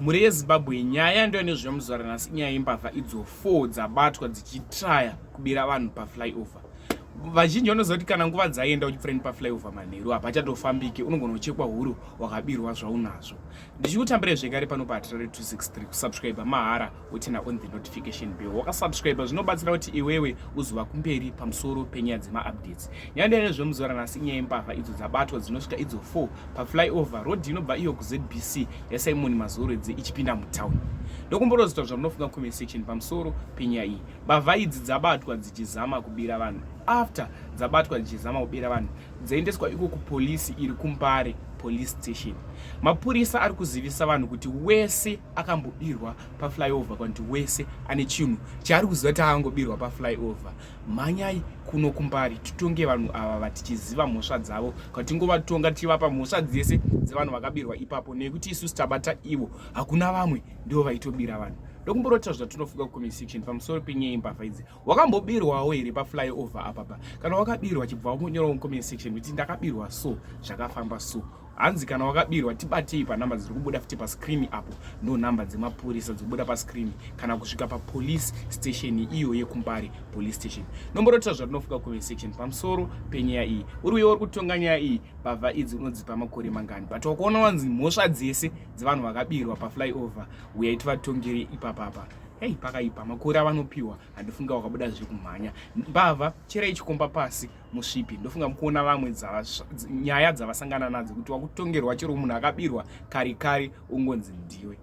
mhuri yezimbabwe nyaya ndiyo nezvemuzora nhasi inyaya yembavha idzo 4 dzabatwa dzichitraya kubira vanhu paflyover. Vazhinji vanozoti kana nguva dzaenda uchifreni paflyover manheru hapachatofambike, unogona kuchekwa huro wakabirwa zvaunazvo. Ndichikutambire zvekare pano patrare 263 kusubscribe mahara utina on the notification bell. Wakasubscribe zvinobatsira kuti iwewe uziva kumberi pamusoro penyaya dzema-updates. Nyaya ndiyo nezvemuzora nhasi inyaya yembavha idzo dzabatwa dzinosvika idzo 4 paflyover road inobva iyo kuZBC yaSimon Mazorodzi ichipinda mutauni. Ndokumborozita zvamunofunga comment section pamusoro penyaya iyi. Mbavha idzi dzabatwa dzichizama kubira vanhu. After dzabatwa dzichizama kubira vanhu dzaendeswa iko kupolisi iri kuMbare police station. Mapurisa ari kuzivisa vanhu kuti wese akambobirwa paflyover, kuti wese ane chinhu chaari kuziva kuti akangobirwa paflyover. Manyai kuno kuMbare titonge vanhu ava vatichiziva mhosva dzavo, kuti ngovatonga tivapa mhosva dzese dzevanhu vakabirwa ipapo, nekuti isusu tabata ivo, hakuna vamwe ndivo vaitobira vanhu. Ndokumborota zvatinofunga kucomment section pamusoro penyaya yembavha idzi. Wakambobirwawo here paflyover apapa? Kana wakabirwa chibva wangonyorawo mucomment section kuti ndakabirwa so, zvakafamba so. Hanzi kana wakabirwa tibatei panhamba dziri kubuda futi pascreen apo, ndo nhamba dzemapurisa dzobuda pascreen kana kusvika papolice station iyo yekuMbare police station. Nomborota zvatinofunga comment section pamusoro penyaya iyi. Uriwe uri kutonga nyaya iyi, mbavha idzi unodzipa makore mangani? But wakaona wanzi mhosva dzese dzevanhu vakabirwa paflyover uyai tivatongere ipapapa. Hey, pakaipa makore avanopiwa handifunga wakabuda zvekumhanya. Mbavha chera ichikomba pasi musvipi. Ndofunga mukuona vamwe nyaya dzavasangana nadzo kuti wakutongerwa chero munhu akabirwa kare kare ungonzi ndiwe.